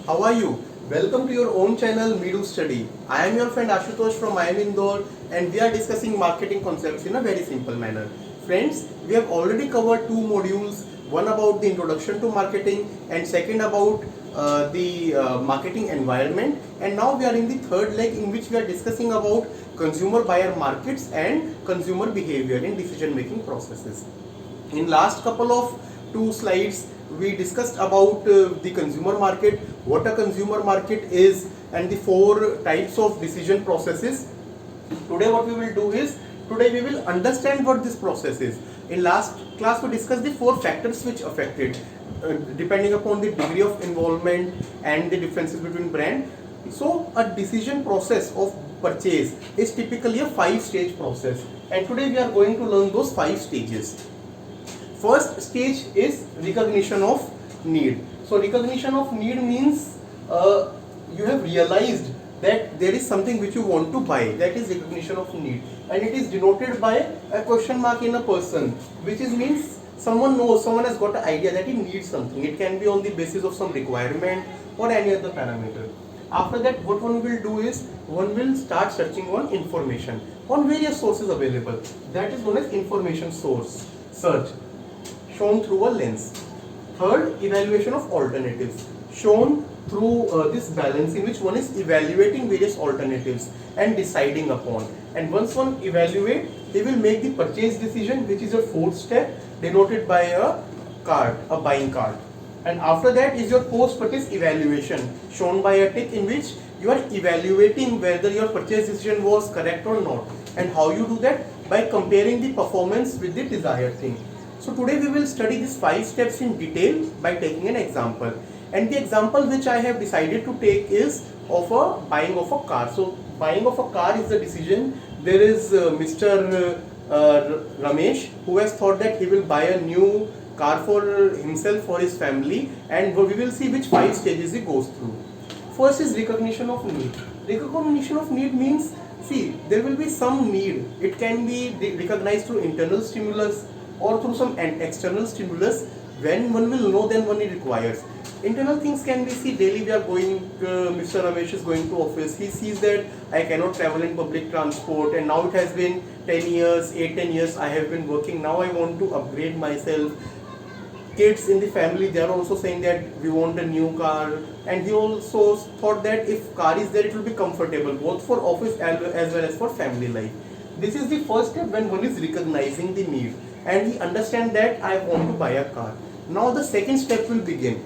How are you? Welcome to your own channel Meedu Study. I am your friend Ashutosh from I am Indore and we are discussing marketing concepts in a very simple manner. Friends, we have already covered two modules, one about the introduction to marketing and second about the marketing environment, and now we are in the third leg in which we are discussing about consumer buyer markets and consumer behavior in decision making processes. In last couple of two slides we discussed about the consumer market, what a consumer market is, and the four types of decision processes. Today what we will do is, today we will understand what this process is. In last class we discussed the four factors which affect it, depending upon the degree of involvement and the differences between brand. So a decision process of purchase is typically a 5-stage process, and today we are going to learn those 5 stages. First stage is recognition of need. So recognition of need means you have realized that there is something which you want to buy. That is recognition of need, and it is denoted by a question mark in a person, which is means someone knows, someone has got an idea that he needs something. It can be on the basis of some requirement or any other parameter. After that, what one will do is one will start searching on information on various sources available. That is known as information source search, shown through a lens. Third, evaluation of alternatives, shown through this balance in which one is evaluating various alternatives and deciding upon. And once one evaluate, he will make the purchase decision, which is your fourth step, denoted by a card, a buying card. And after that is your post-purchase evaluation, shown by a tick, in which you are evaluating whether your purchase decision was correct or not. And how you do that? By comparing the performance with the desired thing. So today we will study these 5 steps in detail by taking an example. And the example which I have decided to take is of a buying of a car. So buying of a car is the decision. There is Mr. Ramesh, who has thought that he will buy a new car for himself, for his family, and we will see which 5 stages he goes through. First is recognition of need. Recognition of need means, see, there will be some need. It can be recognized through internal stimulus or through some external stimulus. When one will know, then one it requires. Internal things can be, see, daily we are going, Mr. Ramesh is going to office, he sees that I cannot travel in public transport, and now it has been 10 years, 8-10 years I have been working, now I want to upgrade myself. Kids in the family, they are also saying that we want a new car, and he also thought that if car is there, it will be comfortable both for office as well as for family life. This is the first step when one is recognizing the need and he understands that I want to buy a car. Now the second step will begin,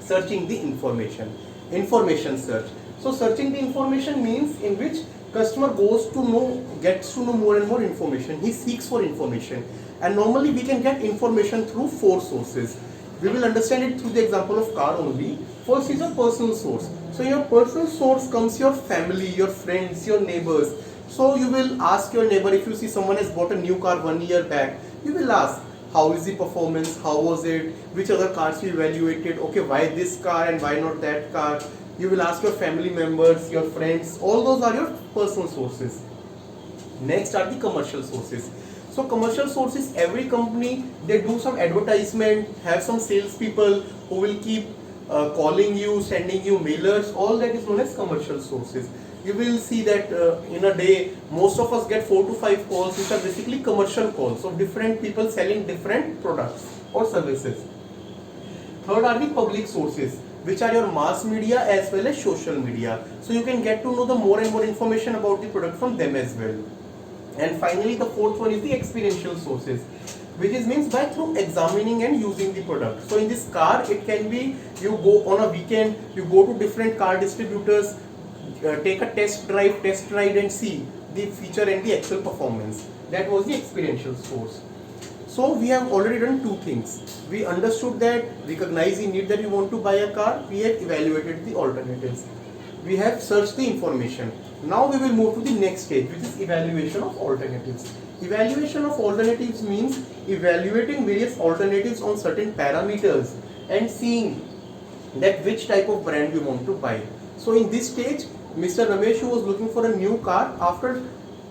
searching the information, information search. So searching the information means in which customer goes to know, gets to know more and more information. He seeks for information, and normally we can get information through 4 sources. We will understand it through the example of car only. First is your personal source. So your personal source comes your family, your friends, your neighbors. So you will ask your neighbor, if you see someone has bought a new car 1 year back, you will ask, how is the performance, how was it, which other cars you evaluated, okay, why this car and why not that car. You will ask your family members, your friends, all those are your personal sources. Next are the commercial sources. So commercial sources, every company, they do some advertisement, have some salespeople who will keep calling you, sending you mailers, all that is known as commercial sources. You will see that in a day, most of us get 4 to 5 calls, which are basically commercial calls of different people selling different products or services. Third are the public sources, which are your mass media as well as social media. So you can get to know the more and more information about the product from them as well. And finally, the fourth one is the experiential sources, which is means by through examining and using the product. So in this car, it can be you go on a weekend, you go to different car distributors, take a test ride and see the feature and the actual performance. That was the experiential source. So we have already done 2 things. We understood that, recognize the need that you want to buy a car. We have evaluated the alternatives. We have searched the information. Now we will move to the next stage, which is evaluation of alternatives. Evaluation of alternatives means evaluating various alternatives on certain parameters and seeing that which type of brand we want to buy. So in this stage, Mr. Ramesh, who was looking for a new car, after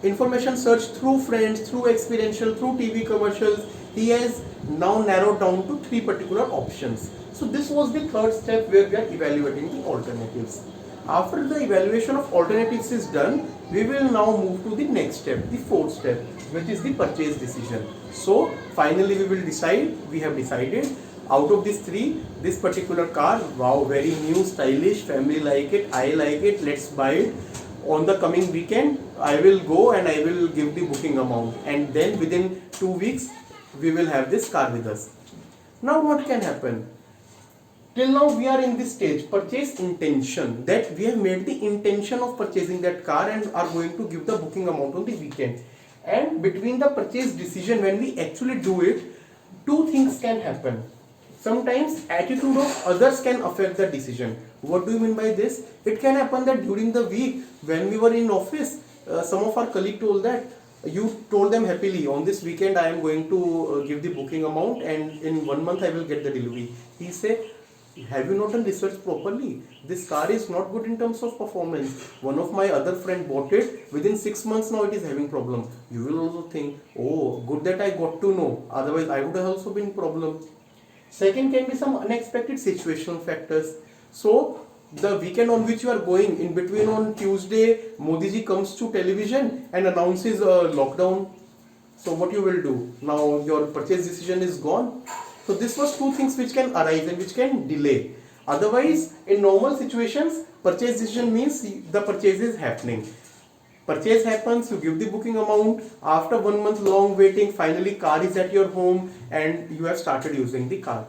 information search through friends, through experiential, through TV commercials, he has now narrowed down to 3 particular options. So this was the third step where we are evaluating the alternatives. After the evaluation of alternatives is done, we will now move to the next step, the fourth step, which is the purchase decision. So finally we will decide, we have decided out of these three, this particular car, wow, very new, stylish, family like it, I like it, let's buy it. On the coming weekend, I will go and I will give the booking amount, and then within 2 weeks, we will have this car with us. Now what can happen? Till now we are in this stage, purchase intention, that we have made the intention of purchasing that car and are going to give the booking amount on the weekend. And between the purchase decision, when we actually do it, two things can happen. Sometimes attitude of others can affect the decision. What do you mean by this? It can happen that during the week when we were in office, some of our colleagues told that you told them happily, on this weekend I am going to give the booking amount and in 1 month I will get the delivery. He said, have you not done research properly? This car is not good in terms of performance. One of my other friend bought it, within 6 months now it is having problem. You will also think, oh, good that I got to know, otherwise I would have also been problem. Second can be some unexpected situational factors. So the weekend on which you are going, in between on Tuesday, Modi ji comes to television and announces a lockdown. So what you will do? Now your purchase decision is gone. So this was two things which can arise and which can delay. Otherwise, in normal situations, purchase decision means the purchase is happening. Purchase happens, you give the booking amount, after 1 month long waiting, finally car is at your home and you have started using the car.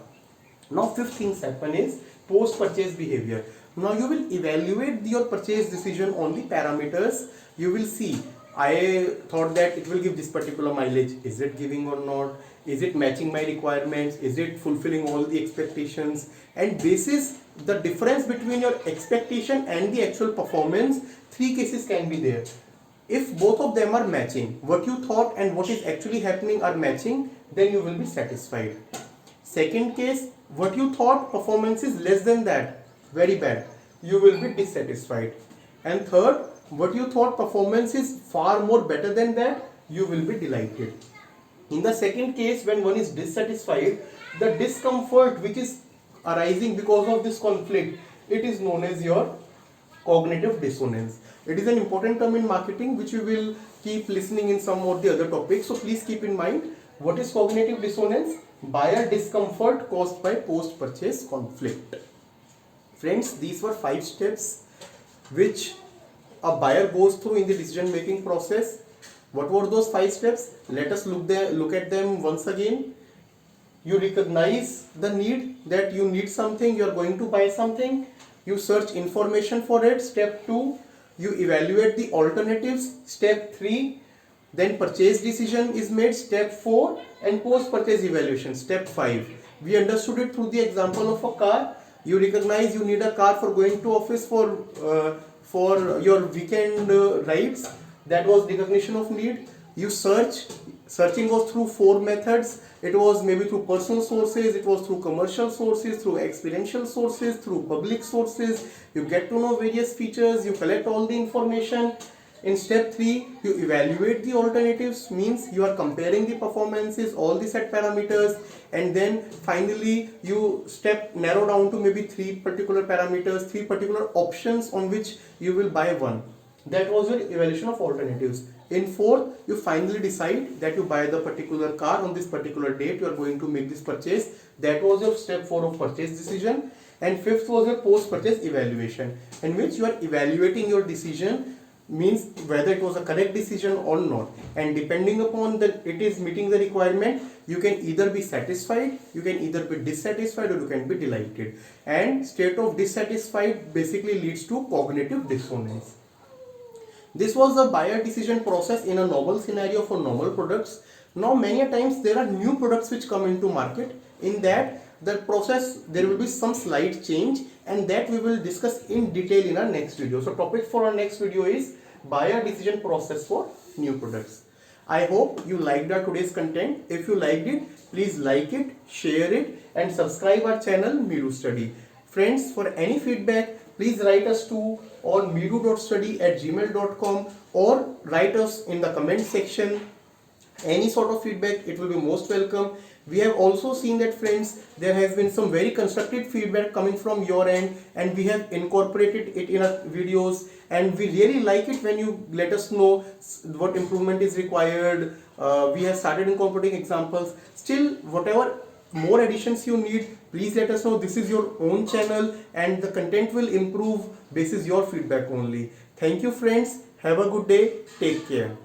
Now fifth things happen is post-purchase behavior. Now you will evaluate your purchase decision on the parameters. You will see, I thought that it will give this particular mileage. Is it giving or not? Is it matching my requirements? Is it fulfilling all the expectations? And basis the difference between your expectation and the actual performance, three cases can be there. If both of them are matching, what you thought and what is actually happening are matching, then you will be satisfied. Second case, what you thought performance is less than that, very bad, you will be dissatisfied. And third, what you thought performance is far more better than that, you will be delighted. In the second case, when one is dissatisfied, the discomfort which is arising because of this conflict, it is known as your cognitive dissonance. It is an important term in marketing which we will keep listening in some of the other topics. So please keep in mind, what is cognitive dissonance? Buyer discomfort caused by post-purchase conflict. Friends, these were 5 steps which a buyer goes through in the decision making process. What were those 5 steps? Let us look at them once again. You recognize the need, that you need something, you are going to buy something. You search information for it, step 2. You evaluate the alternatives, step 3. Then purchase decision is made, step 4. And post-purchase evaluation, step 5. We understood it through the example of a car. You recognize you need a car for going to office for your weekend rides. That was recognition of need. You searching was through 4 methods. It was maybe through personal sources, it was through commercial sources, through experiential sources, through public sources. You get to know various features, you collect all the information. In step 3, you evaluate the alternatives, means you are comparing the performances, all the set parameters, and then finally you narrow down to maybe 3 particular parameters, 3 particular options on which you will buy one. That was your evaluation of alternatives. In 4th, you finally decide that you buy the particular car on this particular date, you are going to make this purchase. That was your step 4 of purchase decision. And 5th was your post-purchase evaluation, in which you are evaluating your decision, means whether it was a correct decision or not. And depending upon that it is meeting the requirement, you can either be satisfied, you can either be dissatisfied, or you can be delighted. And state of dissatisfied basically leads to cognitive dissonance. This was the buyer decision process in a normal scenario for normal products. Now many a times there are new products which come into market. In that the process there will be some slight change, and that we will discuss in detail in our next video. So topic for our next video is buyer decision process for new products. I hope you liked our today's content. If you liked it, please like it, share it, and subscribe our channel Meedu Study. Friends, for any feedback, please write us to on meedu.study@gmail.com or write us in the comment section. any sort of feedback, it will be most welcome. We have also seen that, friends, there has been some very constructive feedback coming from your end, and we have incorporated it in our videos, and we really like it when you let us know what improvement is required. We have started incorporating examples. Still, whatever more additions you need, please let us know. This is your own channel, and the content will improve basis your feedback only. Thank you, friends. Have a good day. Take care.